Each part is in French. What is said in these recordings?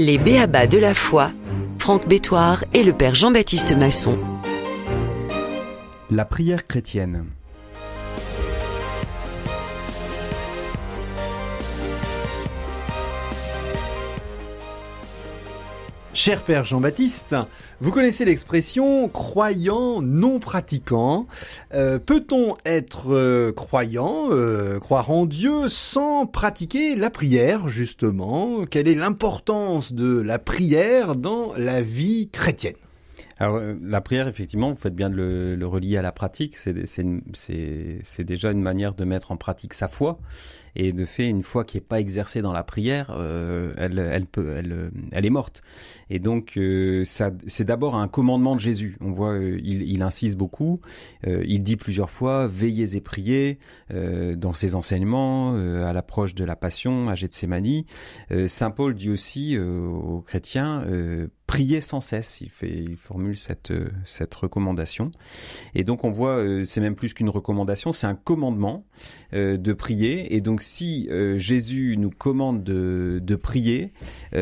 Les b.a.-ba de la foi, Franck Bétoir et le père Jean-Baptiste Masson. La prière chrétienne. Cher père Jean-Baptiste, vous connaissez l'expression « croyant non pratiquant ». Peut-on être croyant, croire en Dieu sans pratiquer la prière, justement ? Quelle est l'importance de la prière dans la vie chrétienne ? Alors, la prière, effectivement, vous faites bien de le relier à la pratique. C'est déjà une manière de mettre en pratique sa foi. Et de fait, une foi qui n'est pas exercée dans la prière, elle est morte. Et donc, c'est d'abord un commandement de Jésus. On voit, il insiste beaucoup. Il dit plusieurs fois, veillez et priez dans ses enseignements, à l'approche de la Passion, à Gethsémani. Saint Paul dit aussi aux chrétiens, priez sans cesse. Il formule cette recommandation. Et donc, on voit, c'est même plus qu'une recommandation, c'est un commandement de prier. Et donc, si Jésus nous commande de prier,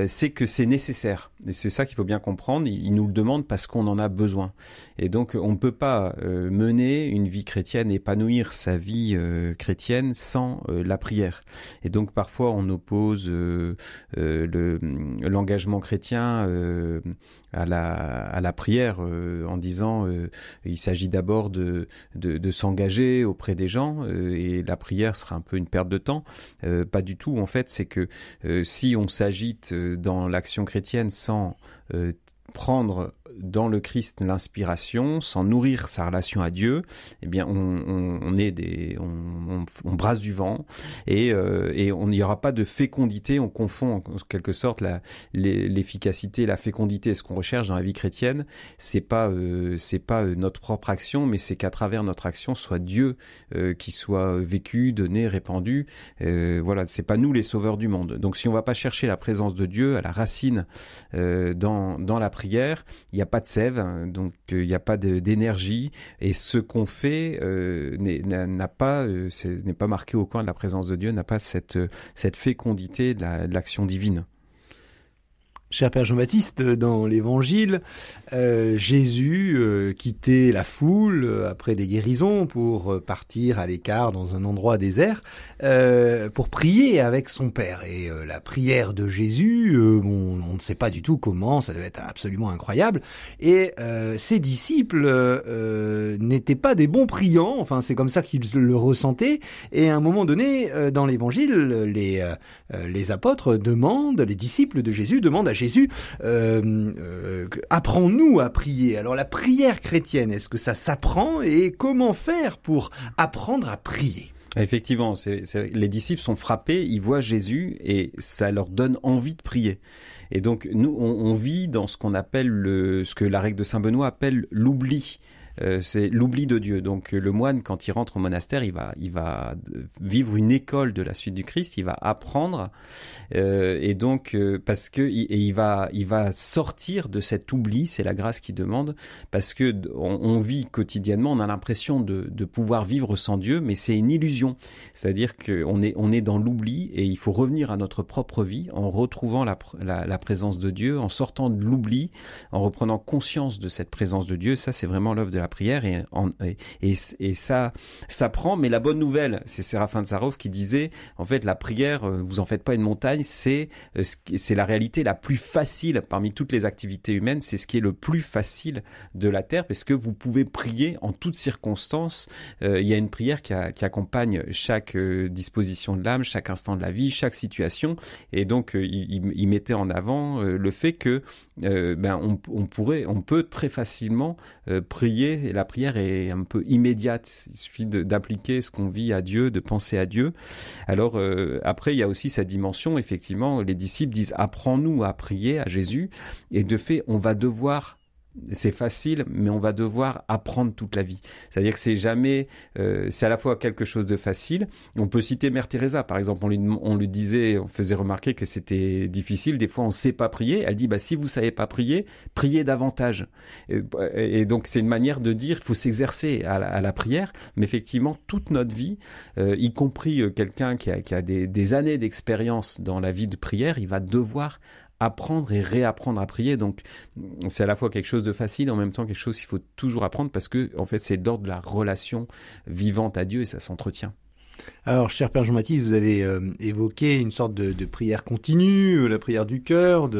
c'est que c'est nécessaire. Et c'est ça qu'il faut bien comprendre. Il nous le demande parce qu'on en a besoin. Et donc, on ne peut pas mener une vie chrétienne, épanouir sa vie chrétienne sans la prière. Et donc, parfois, on oppose l'engagement chrétien à la prière en disant il s'agit d'abord de s'engager auprès des gens et la prière sera un peu une perte de temps. Pas du tout, en fait, c'est que si on s'agite dans l'action chrétienne sans prendre dans le Christ l'inspiration, sans nourrir sa relation à Dieu, eh bien on brasse du vent et il n'y aura pas de fécondité. On confond en quelque sorte l'efficacité, la fécondité. Ce qu'on recherche dans la vie chrétienne, c'est pas notre propre action, mais c'est qu'à travers notre action soit Dieu qui soit vécu, donné, répandu. Voilà, c'est pas nous les sauveurs du monde. Donc si on va pas chercher la présence de Dieu à la racine dans la prière, il n'y a pas de sève, donc il n'y a pas d'énergie, et ce qu'on fait n'est pas marqué au coin de la présence de Dieu, n'a pas cette fécondité de l'action divine. Cher Père Jean-Baptiste, dans l'Évangile, Jésus quittait la foule après des guérisons pour partir à l'écart dans un endroit désert pour prier avec son Père. Et la prière de Jésus, on ne sait pas du tout comment, ça devait être absolument incroyable. Et ses disciples n'étaient pas des bons priants, enfin c'est comme ça qu'ils le ressentaient. Et à un moment donné, dans l'Évangile, les apôtres demandent, les disciples de Jésus demandent à Jésus, apprends-nous à prier. Alors la prière chrétienne, est-ce que ça s'apprend et comment faire pour apprendre à prier ? Effectivement, les disciples sont frappés, ils voient Jésus et ça leur donne envie de prier. Et donc nous, on vit dans ce qu'on appelle ce que la règle de Saint Benoît appelle l'oubli. C'est l'oubli de Dieu. Donc le moine, quand il rentre au monastère, il va vivre une école de la suite du Christ, il va apprendre et donc parce que il va sortir de cet oubli, c'est la grâce qui demande, parce que on vit quotidiennement, on a l'impression de pouvoir vivre sans Dieu, mais c'est une illusion. C'est-à-dire que on est dans l'oubli et il faut revenir à notre propre vie en retrouvant la présence de Dieu, en sortant de l'oubli, en reprenant conscience de cette présence de Dieu. Ça, c'est vraiment l'œuvre de la prière et ça prend. Mais la bonne nouvelle, c'est Séraphin de Sarov qui disait, en fait, la prière, vous en faites pas une montagne, c'est la réalité la plus facile parmi toutes les activités humaines, c'est ce qui est le plus facile de la terre, parce que vous pouvez prier en toutes circonstances. Il y a une prière qui accompagne chaque disposition de l'âme, chaque instant de la vie, chaque situation, et donc il mettait en avant le fait que on peut très facilement prier, et la prière est un peu immédiate. Il suffit d'appliquer ce qu'on vit à Dieu, de penser à Dieu. Alors après, il y a aussi cette dimension, effectivement, les disciples disent « apprends-nous à prier à Jésus », et de fait, on va devoir... C'est facile, mais on va devoir apprendre toute la vie. C'est-à-dire que c'est jamais, c'est à la fois quelque chose de facile. On peut citer Mère Teresa, par exemple. On lui disait, on faisait remarquer que c'était difficile. Des fois, on sait pas prier. Elle dit, si vous savez pas prier, priez davantage. Et donc, c'est une manière de dire, il faut s'exercer à la prière. Mais effectivement, toute notre vie, y compris quelqu'un qui a des années d'expérience dans la vie de prière, il va devoir apprendre et réapprendre à prier. Donc, c'est à la fois quelque chose de facile, en même temps quelque chose qu'il faut toujours apprendre parce que, en fait, c'est d'ordre de la relation vivante à Dieu et ça s'entretient. Alors, cher Père Jean-Baptiste, vous avez évoqué une sorte de prière continue, la prière du cœur,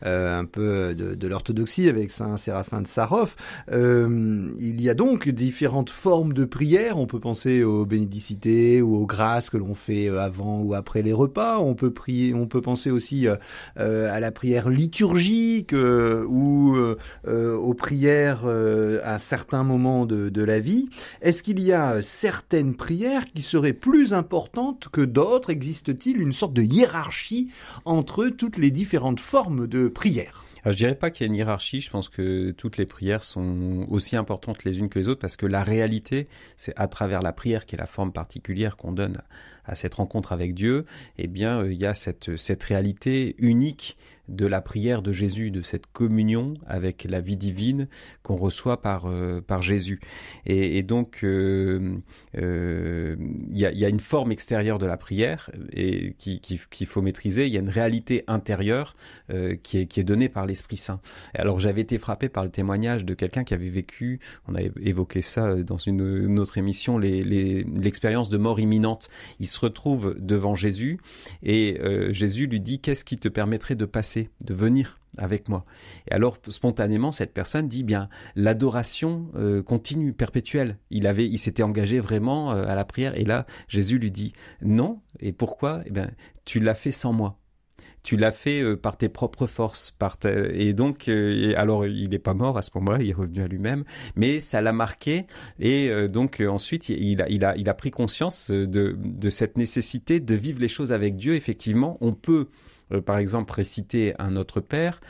un peu de l'orthodoxie avec Saint Séraphin de Sarov. Il y a donc différentes formes de prière. On peut penser aux bénédicités ou aux grâces que l'on fait avant ou après les repas. On peut penser aussi à la prière liturgique ou aux prières à certains moments de la vie. Est-ce qu'il y a certaines prières qui seraient plus importantes que d'autres? Existe-t-il une sorte de hiérarchie entre toutes les différentes formes de prière? Alors, je dirais pas qu'il y a une hiérarchie, je pense que toutes les prières sont aussi importantes les unes que les autres parce que la réalité, c'est à travers la prière qui est la forme particulière qu'on donne à cette rencontre avec Dieu, eh bien, il y a cette réalité unique de la prière de Jésus, de cette communion avec la vie divine qu'on reçoit par Jésus. Et donc, il y a une forme extérieure de la prière et qu'il faut maîtriser. Il y a une réalité intérieure qui est donnée par l'Esprit Saint. Alors, j'avais été frappé par le témoignage de quelqu'un qui avait vécu, on avait évoqué ça dans une autre émission, l'expérience de mort imminente. Il se retrouve devant Jésus et Jésus lui dit « Qu'est-ce qui te permettrait de passer, de venir avec moi ?» Et alors, spontanément, cette personne dit bien l'adoration continue, perpétuelle. Il s'était engagé vraiment à la prière. Et là, Jésus lui dit non. Et pourquoi? Eh bien, tu l'as fait sans moi. Tu l'as fait par tes propres forces. Et donc, alors, il n'est pas mort à ce moment-là, il est revenu à lui-même, mais ça l'a marqué. Et donc, ensuite, il a pris conscience de cette nécessité de vivre les choses avec Dieu. Effectivement, on peut par exemple réciter un Notre Père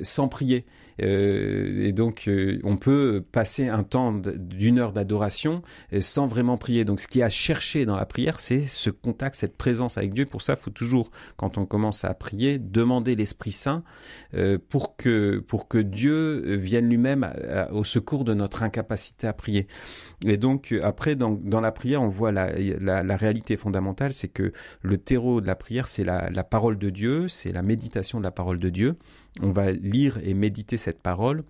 sans prier. Et donc, on peut passer un temps d'une heure d'adoration sans vraiment prier. Donc, ce qu'il y a à chercher dans la prière, c'est ce contact, cette présence avec Dieu. Pour ça, il faut toujours, quand on commence à prier, demander l'Esprit Saint pour que Dieu vienne lui-même au secours de notre incapacité à prier. Et donc, après, dans la prière, on voit la réalité fondamentale, c'est que le terreau de la prière, c'est la parole de Dieu, c'est la méditation de la parole de Dieu. On va lire et méditer cette parole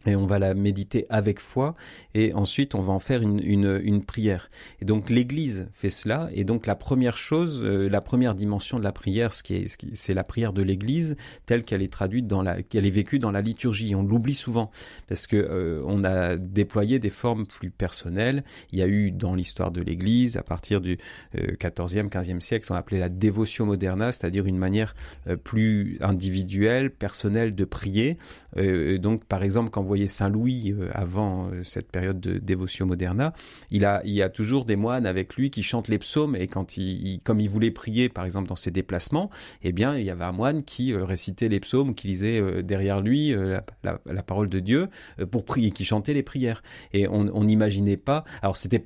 et on va la méditer avec foi et ensuite on va en faire une prière. Et donc l'Église fait cela et donc la première chose, la première dimension de la prière, c'est la prière de l'Église telle qu'elle est traduite qu'elle est vécue dans la liturgie. On l'oublie souvent parce que on a déployé des formes plus personnelles. Il y a eu dans l'histoire de l'Église à partir du 14e, 15e siècle, on appelait la Devotio Moderna, c'est-à-dire une manière plus individuelle, personnelle de prier. Donc par exemple quand vous voyez Saint Louis avant cette période de Devotio Moderna, il y a toujours des moines avec lui qui chantent les psaumes et quand comme il voulait prier par exemple dans ses déplacements, eh bien il y avait un moine qui récitait les psaumes, qui lisait derrière lui la parole de Dieu pour prier, qui chantait les prières. Et on n'imaginait pas. Alors c'était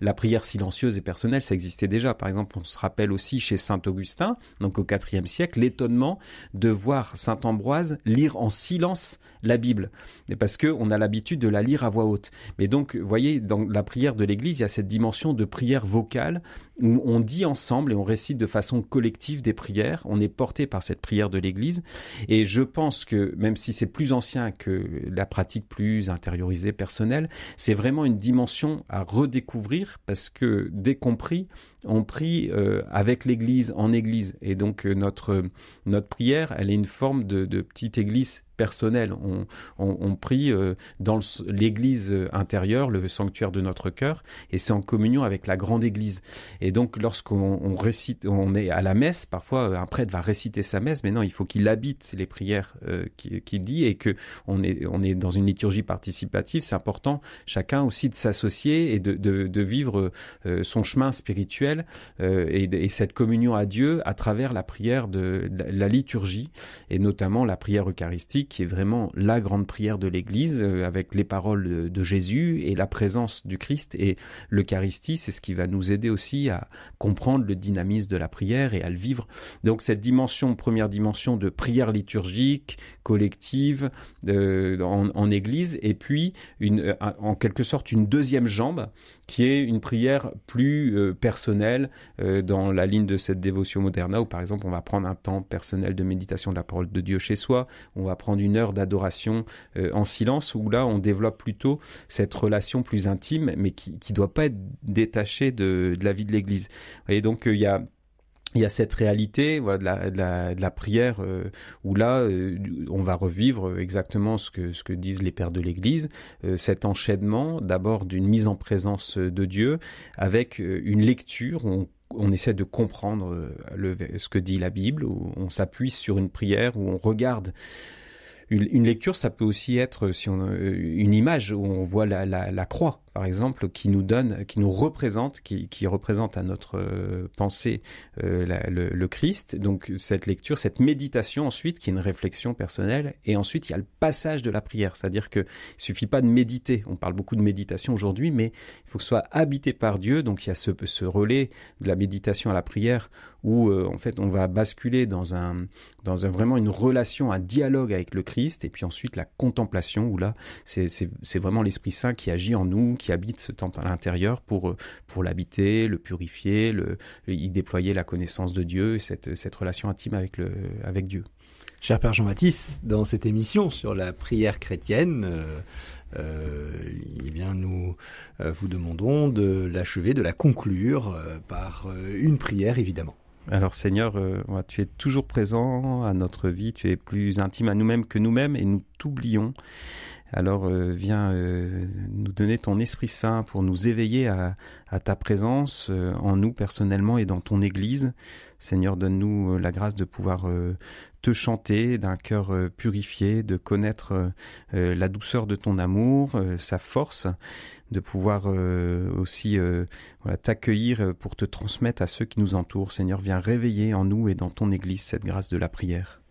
la prière silencieuse et personnelle, ça existait déjà. Par exemple, on se rappelle aussi chez Saint Augustin, donc au IVe siècle, l'étonnement de voir Saint Ambroise lire en silence la Bible. Parce qu'on a l'habitude de la lire à voix haute. Mais donc, vous voyez, dans la prière de l'Église, il y a cette dimension de prière vocale où on dit ensemble et on récite de façon collective des prières. On est porté par cette prière de l'Église. Et je pense que, même si c'est plus ancien que la pratique plus intériorisée, personnelle, c'est vraiment une dimension à redécouvrir parce que dès qu'on prie, on prie avec l'Église, en Église. Et donc, notre prière, elle est une forme de petite Église personnelle. On prie dans l'Église intérieure, le sanctuaire de notre cœur, et c'est en communion avec la grande Église. Et donc, lorsqu'on récite, on est à la messe, parfois un prêtre va réciter sa messe, mais non, il faut qu'il habite les prières qu'il dit, et que on est dans une liturgie participative. C'est important, chacun aussi, de s'associer et de vivre son chemin spirituel et cette communion à Dieu à travers la prière de la liturgie, et notamment la prière eucharistique, qui est vraiment la grande prière de l'Église, avec les paroles de Jésus et la présence du Christ. Et l'Eucharistie, c'est ce qui va nous aider aussi à comprendre le dynamisme de la prière et à le vivre. Donc cette première dimension de prière liturgique, collective, en Église, et puis en quelque sorte une deuxième jambe, qui est une prière plus personnelle, dans la ligne de cette dévotion moderna, où par exemple on va prendre un temps personnel de méditation de la parole de Dieu chez soi, on va prendre une heure d'adoration en silence, où là on développe plutôt cette relation plus intime, mais qui doit pas être détachée de la vie de l'Église. Et donc il y a cette réalité, voilà, de la prière, où là on va revivre exactement ce que disent les pères de l'Église, cet enchaînement d'abord d'une mise en présence de Dieu avec une lecture où on essaie de comprendre ce que dit la Bible, où on s'appuie sur une prière, où on regarde. Une lecture, ça peut aussi être une image où on voit la croix, par exemple, qui nous représente, qui représente à notre pensée le Christ. Donc cette lecture, cette méditation ensuite, qui est une réflexion personnelle. Et ensuite, il y a le passage de la prière, c'est-à-dire que il suffit pas de méditer. On parle beaucoup de méditation aujourd'hui, mais il faut que ce soit habité par Dieu. Donc il y a ce relais de la méditation à la prière où en fait on va basculer dans vraiment une relation, un dialogue avec le Christ, et puis ensuite la contemplation où là c'est vraiment l'Esprit Saint qui agit en nous, qui habite ce temple à l'intérieur pour l'habiter, le purifier, y déployer la connaissance de Dieu, cette relation intime avec Dieu. Cher Père Jean-Baptiste, dans cette émission sur la prière chrétienne, eh bien nous vous demandons de l'achever, de la conclure par une prière évidemment. Alors Seigneur, tu es toujours présent à notre vie, tu es plus intime à nous-mêmes que nous-mêmes et nous t'oublions. Alors viens nous donner ton Esprit Saint pour nous éveiller à ta présence en nous personnellement et dans ton Église. Seigneur, donne-nous la grâce de pouvoir te chanter d'un cœur purifié, de connaître la douceur de ton amour, sa force, de pouvoir aussi t'accueillir pour te transmettre à ceux qui nous entourent. Seigneur, viens réveiller en nous et dans ton Église cette grâce de la prière.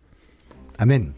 Amen.